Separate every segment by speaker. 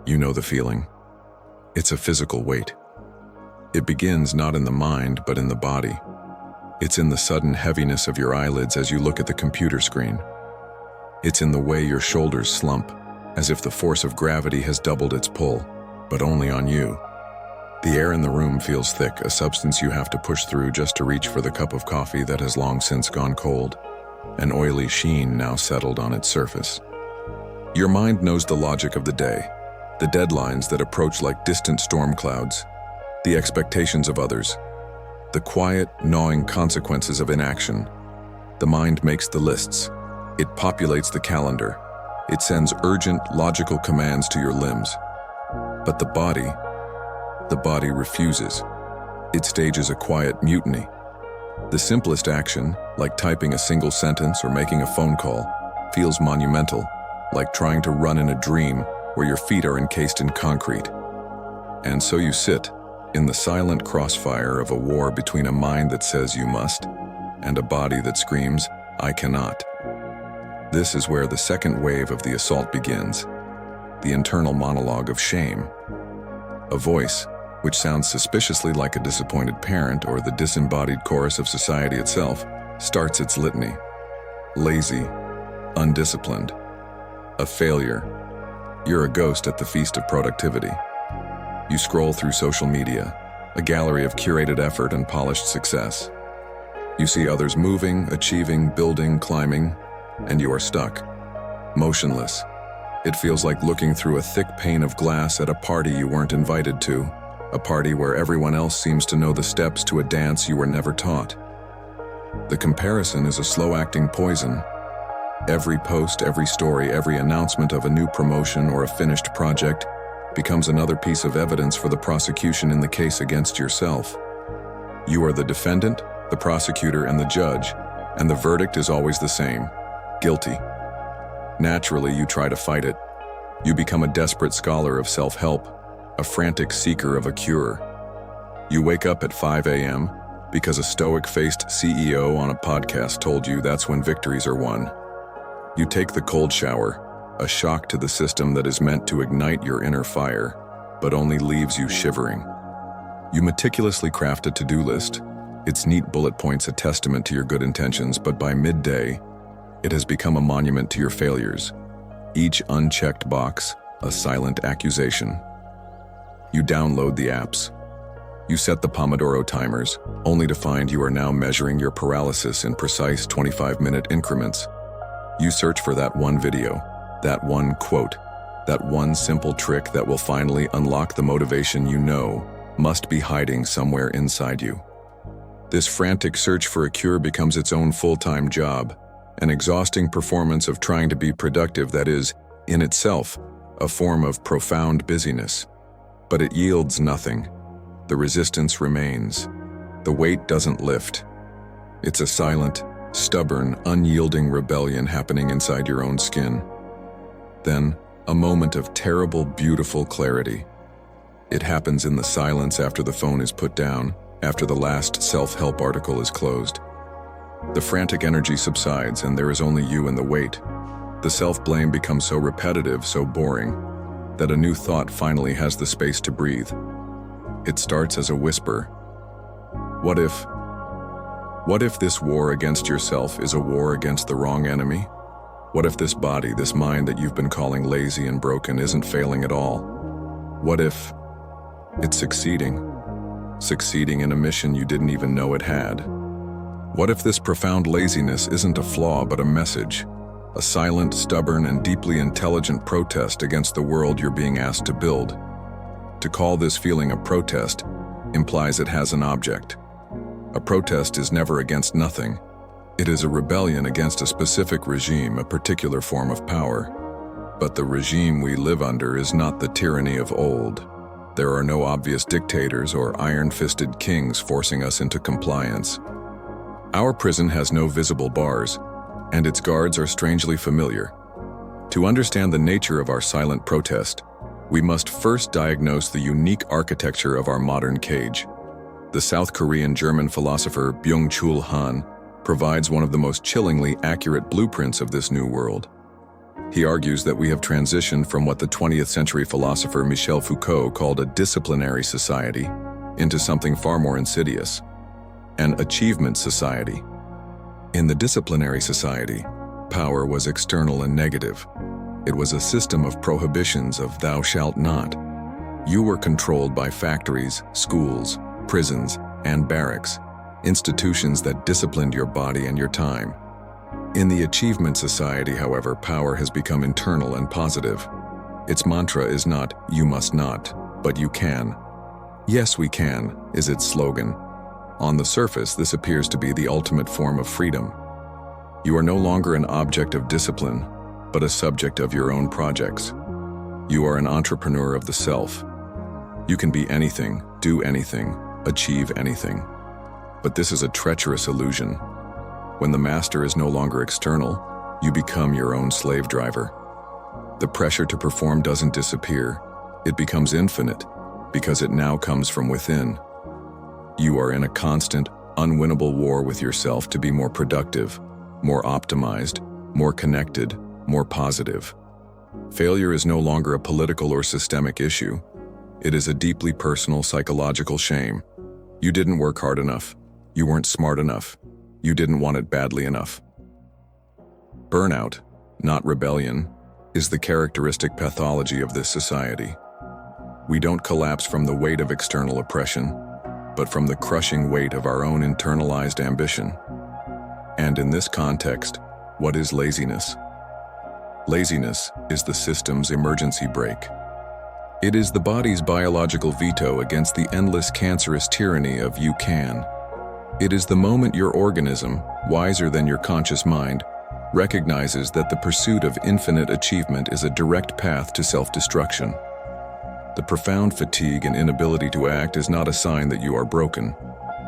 Speaker 1: You know the feeling. It's a physical weight. It begins not in the mind, but in the body. It's in the sudden heaviness of your eyelids as you look at the computer screen. It's in the way your shoulders slump, as if the force of gravity has doubled its pull, but only on you. The air in the room feels thick, a substance you have to push through just to reach for the cup of coffee that has long since gone cold, an oily sheen now settled on its surface. Your mind knows the logic of the day, the deadlines that approach like distant storm clouds, the expectations of others, the quiet, gnawing consequences of inaction. The mind makes the lists. It populates the calendar. It sends urgent, logical commands to your limbs. But the body refuses. It stages a quiet mutiny. The simplest action, like typing a single sentence or making a phone call, feels monumental, like trying to run in a dream where your feet are encased in concrete. And so you sit in the silent crossfire of a war between a mind that says you must and a body that screams, I cannot. This is where the second wave of the assault begins, the internal monologue of shame. A voice, which sounds suspiciously like a disappointed parent or the disembodied chorus of society itself, starts its litany. Lazy, undisciplined, a failure. You're a ghost at the feast of productivity. You scroll through social media, a gallery of curated effort and polished success. You see others moving, achieving, building, climbing, and you are stuck, motionless. It feels like looking through a thick pane of glass at a party you weren't invited to, a party where everyone else seems to know the steps to a dance you were never taught. The comparison is a slow-acting poison. Every post, every story, every announcement of a new promotion or a finished project becomes another piece of evidence for the prosecution in the case against yourself. You are the defendant, the prosecutor, and the judge, and the verdict is always the same: guilty. Naturally, you try to fight it. You become a desperate scholar of self-help, a frantic seeker of a cure. You wake up at 5 a.m. because a stoic-faced CEO on a podcast told you that's when victories are won. You take the cold shower, a shock to the system that is meant to ignite your inner fire, but only leaves you shivering. You meticulously craft a to-do list, its neat bullet points a testament to your good intentions, but by midday, it has become a monument to your failures. Each unchecked box, a silent accusation. You download the apps. You set the Pomodoro timers, only to find you are now measuring your paralysis in precise 25-minute increments. You search for that one video, that one quote, that one simple trick that will finally unlock the motivation you know must be hiding somewhere inside you. This frantic search for a cure becomes its own full-time job, an exhausting performance of trying to be productive that is, in itself, a form of profound busyness. But it yields nothing. The resistance remains. The weight doesn't lift. It's a silent, stubborn, unyielding rebellion happening inside your own skin. Then, a moment of terrible, beautiful clarity. It happens in the silence after the phone is put down, after the last self-help article is closed. The frantic energy subsides and there is only you and the weight. The self-blame becomes so repetitive, so boring, that a new thought finally has the space to breathe. It starts as a whisper. What if this war against yourself is a war against the wrong enemy? What if this body, this mind that you've been calling lazy and broken isn't failing at all? What if it's succeeding in a mission you didn't even know it had? What if this profound laziness isn't a flaw but a message, a silent, stubborn, and deeply intelligent protest against the world you're being asked to build? To call this feeling a protest implies it has an object. A protest is never against nothing. It is a rebellion against a specific regime, a particular form of power. But the regime we live under is not the tyranny of old. There are no obvious dictators or iron-fisted kings forcing us into compliance. Our prison has no visible bars, and its guards are strangely familiar. To understand the nature of our silent protest, we must first diagnose the unique architecture of our modern cage. The South Korean-German philosopher Byung-Chul Han provides one of the most chillingly accurate blueprints of this new world. He argues that we have transitioned from what the 20th century philosopher Michel Foucault called a disciplinary society into something far more insidious, an achievement society. In the disciplinary society, power was external and negative. It was a system of prohibitions of thou shalt not. You were controlled by factories, schools, prisons, and barracks, institutions that disciplined your body and your time. In the achievement society, however, power has become internal and positive. Its mantra is not, you must not, but you can. Yes, we can, is its slogan. On the surface, this appears to be the ultimate form of freedom. You are no longer an object of discipline, but a subject of your own projects. You are an entrepreneur of the self. You can be anything, do anything, achieve anything. But this is a treacherous illusion. When the master is no longer external, you become your own slave driver. The pressure to perform doesn't disappear. It becomes infinite, because it now comes from within. You are in a constant, unwinnable war with yourself to be more productive, more optimized, more connected, more positive. Failure is no longer a political or systemic issue. It is a deeply personal psychological shame. You didn't work hard enough. You weren't smart enough. You didn't want it badly enough. Burnout, not rebellion, is the characteristic pathology of this society. We don't collapse from the weight of external oppression, but from the crushing weight of our own internalized ambition. And in this context, what is laziness? Laziness is the system's emergency brake. It is the body's biological veto against the endless cancerous tyranny of you can. It is the moment your organism, wiser than your conscious mind, recognizes that the pursuit of infinite achievement is a direct path to self-destruction. The profound fatigue and inability to act is not a sign that you are broken.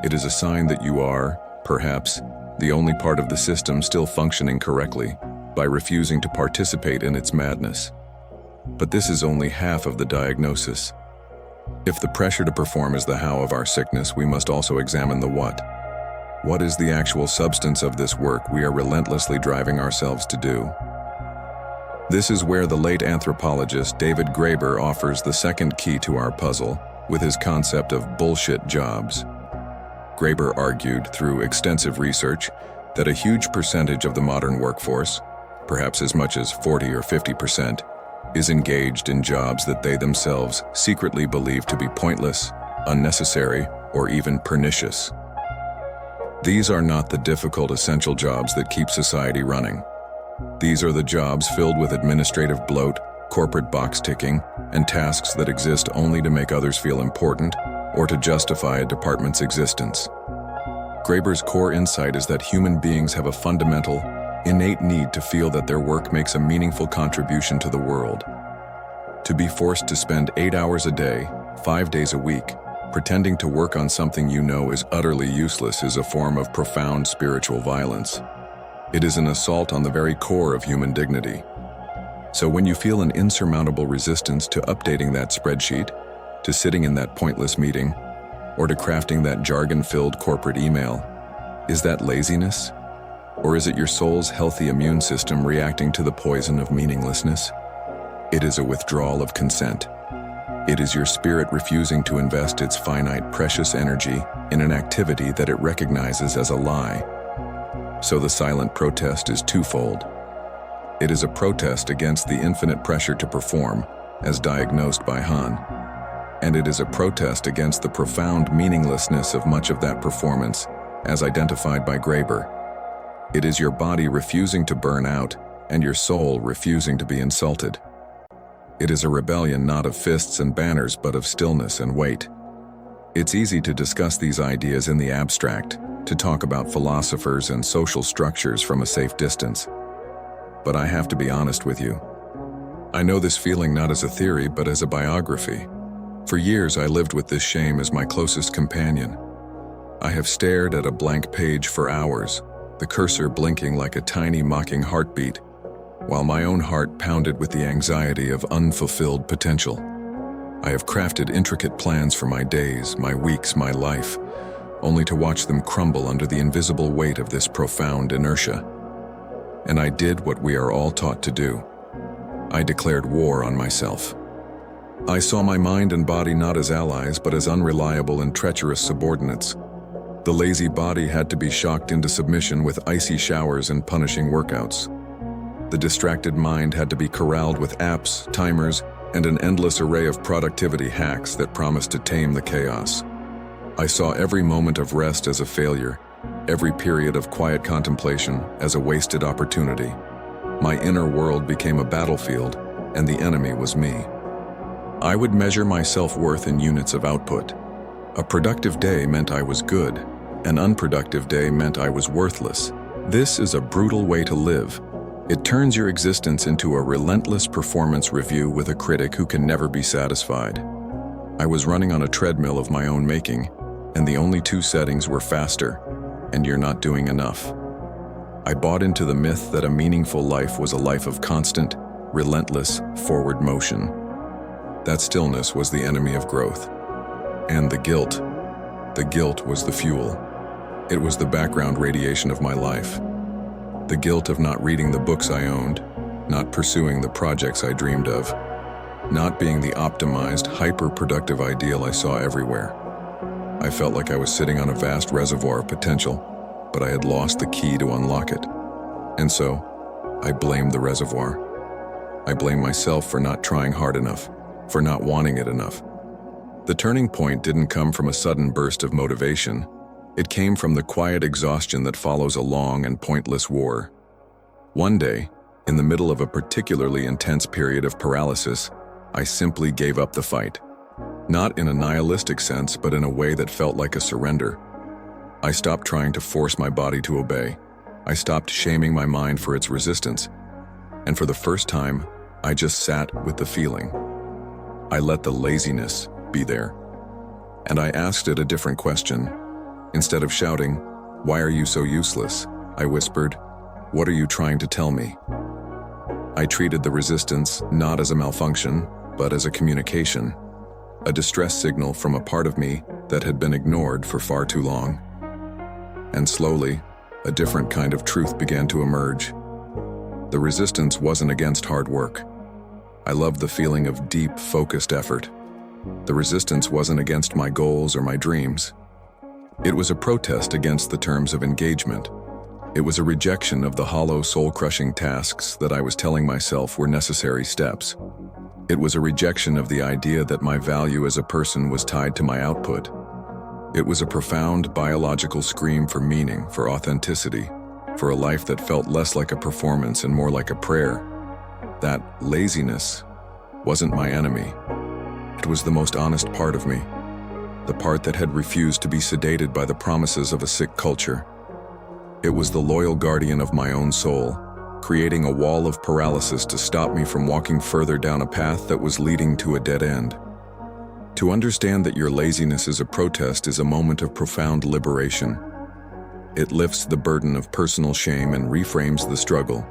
Speaker 1: It is a sign that you are, perhaps, the only part of the system still functioning correctly, by refusing to participate in its madness. But this is only half of the diagnosis. If the pressure to perform is the how of our sickness, we must also examine the what. What is the actual substance of this work we are relentlessly driving ourselves to do? This is where the late anthropologist David Graeber offers the second key to our puzzle with his concept of bullshit jobs. Graeber argued through extensive research that a huge percentage of the modern workforce, perhaps as much as 40 or 50%, is engaged in jobs that they themselves secretly believe to be pointless, unnecessary, or even pernicious. These are not the difficult essential jobs that keep society running. These are the jobs filled with administrative bloat, corporate box ticking, and tasks that exist only to make others feel important or to justify a department's existence. Graeber's core insight is that human beings have a fundamental, innate need to feel that their work makes a meaningful contribution to the world. To be forced to spend 8 hours a day, 5 days a week, pretending to work on something you know is utterly useless is a form of profound spiritual violence. It is an assault on the very core of human dignity. So when you feel an insurmountable resistance to updating that spreadsheet, to sitting in that pointless meeting, or to crafting that jargon-filled corporate email, is that laziness? Or is it your soul's healthy immune system reacting to the poison of meaninglessness? It is a withdrawal of consent. It is your spirit refusing to invest its finite, precious energy in an activity that it recognizes as a lie. So the silent protest is twofold. It is a protest against the infinite pressure to perform, as diagnosed by Han, and it is a protest against the profound meaninglessness of much of that performance, as identified by Graeber. It is your body refusing to burn out, and your soul refusing to be insulted. It is a rebellion not of fists and banners, but of stillness and weight. It's easy to discuss these ideas in the abstract, to talk about philosophers and social structures from a safe distance. But I have to be honest with you. I know this feeling not as a theory, but as a biography. For years, I lived with this shame as my closest companion. I have stared at a blank page for hours, the cursor blinking like a tiny mocking heartbeat, while my own heart pounded with the anxiety of unfulfilled potential. I have crafted intricate plans for my days, my weeks, my life, only to watch them crumble under the invisible weight of this profound inertia. And I did what we are all taught to do. I declared war on myself. I saw my mind and body not as allies, but as unreliable and treacherous subordinates. The lazy body had to be shocked into submission with icy showers and punishing workouts. The distracted mind had to be corralled with apps, timers, and an endless array of productivity hacks that promised to tame the chaos. I saw every moment of rest as a failure, every period of quiet contemplation as a wasted opportunity. My inner world became a battlefield, and the enemy was me. I would measure my self-worth in units of output. A productive day meant I was good. An unproductive day meant I was worthless. This is a brutal way to live. It turns your existence into a relentless performance review with a critic who can never be satisfied. I was running on a treadmill of my own making, and the only two settings were faster, and you're not doing enough. I bought into the myth that a meaningful life was a life of constant, relentless forward motion. That stillness was the enemy of growth. And the guilt was the fuel. It was the background radiation of my life. The guilt of not reading the books I owned, not pursuing the projects I dreamed of, not being the optimized, hyper-productive ideal I saw everywhere. I felt like I was sitting on a vast reservoir of potential, but I had lost the key to unlock it. And so, I blamed the reservoir. I blamed myself for not trying hard enough, for not wanting it enough. The turning point didn't come from a sudden burst of motivation. It came from the quiet exhaustion that follows a long and pointless war. One day, in the middle of a particularly intense period of paralysis, I simply gave up the fight. Not in a nihilistic sense, but in a way that felt like a surrender. I stopped trying to force my body to obey. I stopped shaming my mind for its resistance. And for the first time, I just sat with the feeling. I let the laziness be there. And I asked it a different question. Instead of shouting, "Why are you so useless?" I whispered, "What are you trying to tell me?" I treated the resistance not as a malfunction, but as a communication, a distress signal from a part of me that had been ignored for far too long. And slowly, a different kind of truth began to emerge. The resistance wasn't against hard work. I loved the feeling of deep, focused effort. The resistance wasn't against my goals or my dreams. It was a protest against the terms of engagement. It was a rejection of the hollow, soul-crushing tasks that I was telling myself were necessary steps. It was a rejection of the idea that my value as a person was tied to my output. It was a profound biological scream for meaning, for authenticity, for a life that felt less like a performance and more like a prayer. That laziness wasn't my enemy. It was the most honest part of me. The part that had refused to be sedated by the promises of a sick culture. It was the loyal guardian of my own soul, creating a wall of paralysis to stop me from walking further down a path that was leading to a dead end. To understand that your laziness is a protest is a moment of profound liberation. It lifts the burden of personal shame and reframes the struggle.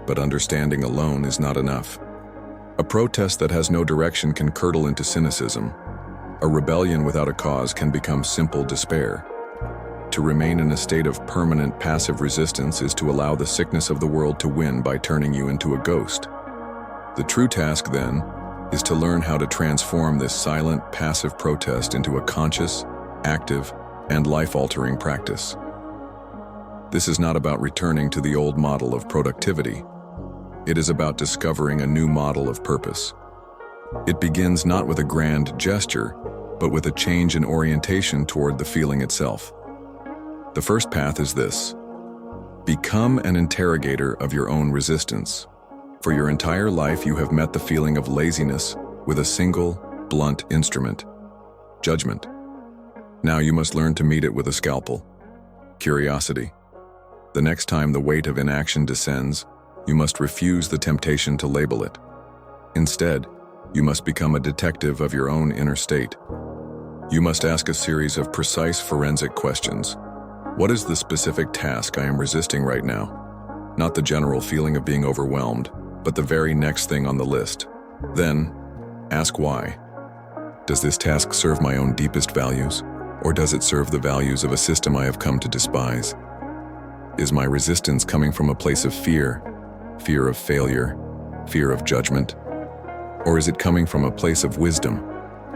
Speaker 1: But understanding alone is not enough. A protest that has no direction can curdle into cynicism. A rebellion without a cause can become simple despair. To remain in a state of permanent passive resistance is to allow the sickness of the world to win by turning you into a ghost. The true task, then, is to learn how to transform this silent, passive protest into a conscious, active, and life-altering practice. This is not about returning to the old model of productivity. It is about discovering a new model of purpose. It begins not with a grand gesture, but with a change in orientation toward the feeling itself. The first path is this: become an interrogator of your own resistance. For your entire life, you have met the feeling of laziness with a single, blunt instrument: judgment. Now you must learn to meet it with a scalpel: curiosity. The next time the weight of inaction descends, you must refuse the temptation to label it. Instead, you must become a detective of your own inner state. You must ask a series of precise forensic questions. What is the specific task I am resisting right now? Not the general feeling of being overwhelmed, but the very next thing on the list. Then, ask why. Does this task serve my own deepest values, or does it serve the values of a system I have come to despise? Is my resistance coming from a place of fear of failure, fear of judgment? Or is it coming from a place of wisdom,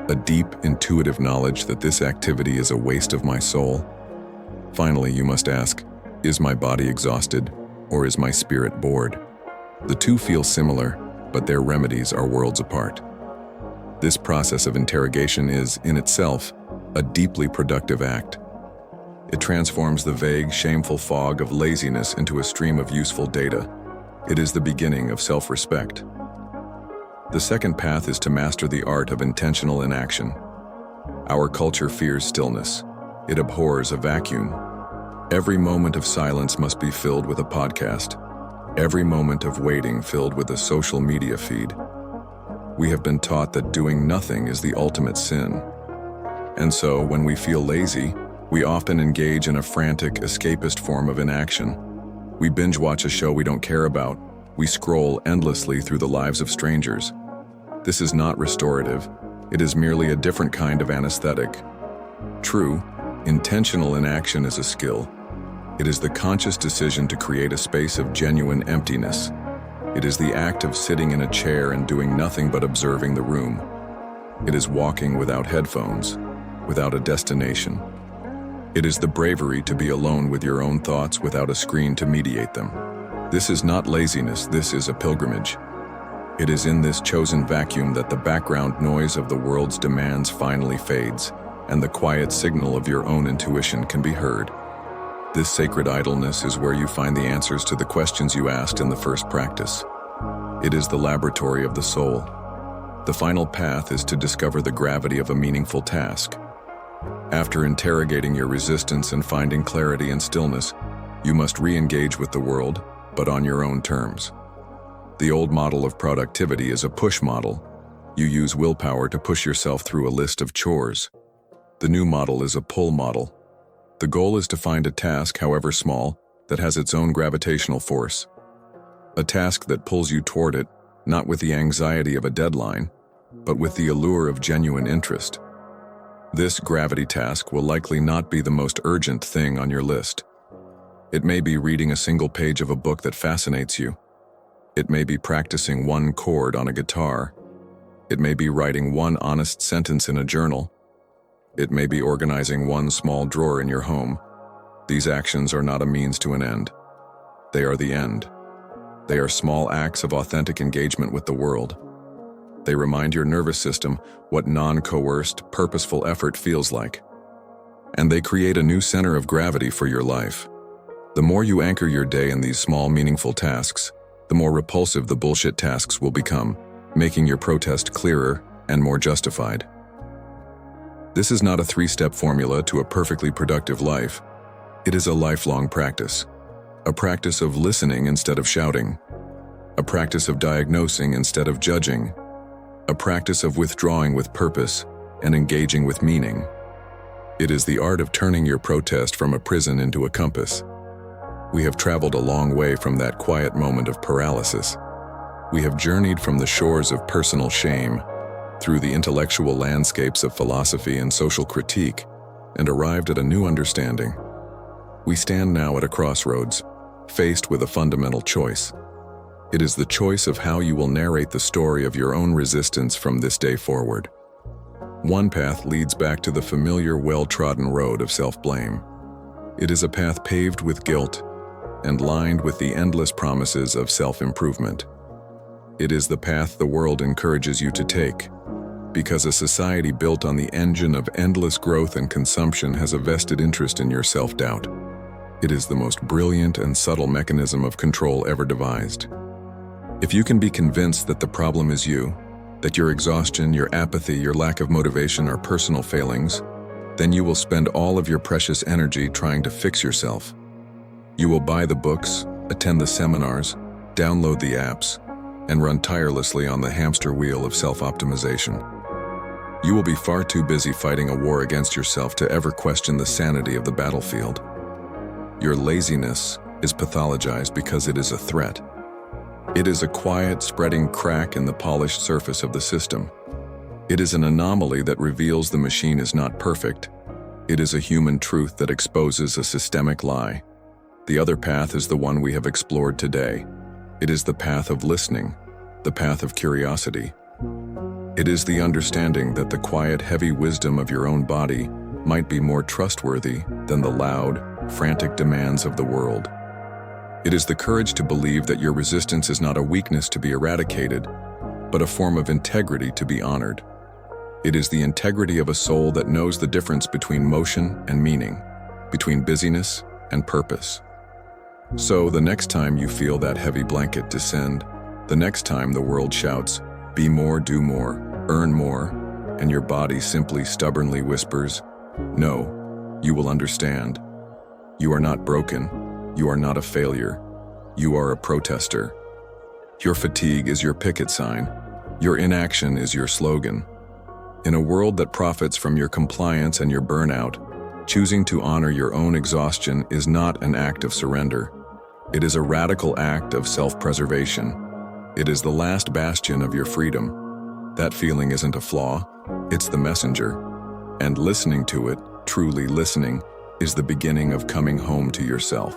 Speaker 1: a deep, intuitive knowledge that this activity is a waste of my soul? Finally, you must ask, is my body exhausted, or is my spirit bored? The two feel similar, but their remedies are worlds apart. This process of interrogation is, in itself, a deeply productive act. It transforms the vague, shameful fog of laziness into a stream of useful data. It is the beginning of self-respect. The second path is to master the art of intentional inaction. Our culture fears stillness. It abhors a vacuum. Every moment of silence must be filled with a podcast. Every moment of waiting filled with a social media feed. We have been taught that doing nothing is the ultimate sin. And so, when we feel lazy, we often engage in a frantic, escapist form of inaction. We binge watch a show we don't care about. We scroll endlessly through the lives of strangers. This is not restorative. It is merely a different kind of anesthetic. True, intentional inaction is a skill. It is the conscious decision to create a space of genuine emptiness. It is the act of sitting in a chair and doing nothing but observing the room. It is walking without headphones, without a destination. It is the bravery to be alone with your own thoughts without a screen to mediate them. This is not laziness, this is a pilgrimage. It is in this chosen vacuum that the background noise of the world's demands finally fades, and the quiet signal of your own intuition can be heard. This sacred idleness is where you find the answers to the questions you asked in the first practice. It is the laboratory of the soul. The final path is to discover the gravity of a meaningful task. After interrogating your resistance and finding clarity and stillness, you must re-engage with the world, but on your own terms. The old model of productivity is a push model. You use willpower to push yourself through a list of chores. The new model is a pull model. The goal is to find a task, however small, that has its own gravitational force. A task that pulls you toward it, not with the anxiety of a deadline, but with the allure of genuine interest. This gravity task will likely not be the most urgent thing on your list. It may be reading a single page of a book that fascinates you. It may be practicing one chord on a guitar. It may be writing one honest sentence in a journal. It may be organizing one small drawer in your home. These actions are not a means to an end. They are the end. They are small acts of authentic engagement with the world. They remind your nervous system what non-coerced, purposeful effort feels like. And they create a new center of gravity for your life. The more you anchor your day in these small, meaningful tasks, the more repulsive the bullshit tasks will become, making your protest clearer and more justified. This is not a three-step formula to a perfectly productive life. It is a lifelong practice. A practice of listening instead of shouting. A practice of diagnosing instead of judging. A practice of withdrawing with purpose and engaging with meaning. It is the art of turning your protest from a prison into a compass. We have traveled a long way from that quiet moment of paralysis. We have journeyed from the shores of personal shame, through the intellectual landscapes of philosophy and social critique, and arrived at a new understanding. We stand now at a crossroads, faced with a fundamental choice. It is the choice of how you will narrate the story of your own resistance from this day forward. One path leads back to the familiar, well-trodden road of self-blame. It is a path paved with guilt and lined with the endless promises of self-improvement. It is the path the world encourages you to take, because a society built on the engine of endless growth and consumption has a vested interest in your self-doubt. It is the most brilliant and subtle mechanism of control ever devised. If you can be convinced that the problem is you, that your exhaustion, your apathy, your lack of motivation are personal failings, then you will spend all of your precious energy trying to fix yourself. You will buy the books, attend the seminars, download the apps, and run tirelessly on the hamster wheel of self-optimization. You will be far too busy fighting a war against yourself to ever question the sanity of the battlefield. Your laziness is pathologized because it is a threat. It is a quiet, spreading crack in the polished surface of the system. It is an anomaly that reveals the machine is not perfect. It is a human truth that exposes a systemic lie. The other path is the one we have explored today. It is the path of listening, the path of curiosity. It is the understanding that the quiet, heavy wisdom of your own body might be more trustworthy than the loud, frantic demands of the world. It is the courage to believe that your resistance is not a weakness to be eradicated, but a form of integrity to be honored. It is the integrity of a soul that knows the difference between motion and meaning, between busyness and purpose. So the next time you feel that heavy blanket descend, the next time the world shouts, "Be more, do more, earn more," and your body simply stubbornly whispers, "No," you will understand. You are not broken. You are not a failure. You are a protester. Your fatigue is your picket sign. Your inaction is your slogan. In a world that profits from your compliance and your burnout, choosing to honor your own exhaustion is not an act of surrender. It is a radical act of self-preservation. It is the last bastion of your freedom. That feeling isn't a flaw, it's the messenger. And listening to it, truly listening, is the beginning of coming home to yourself.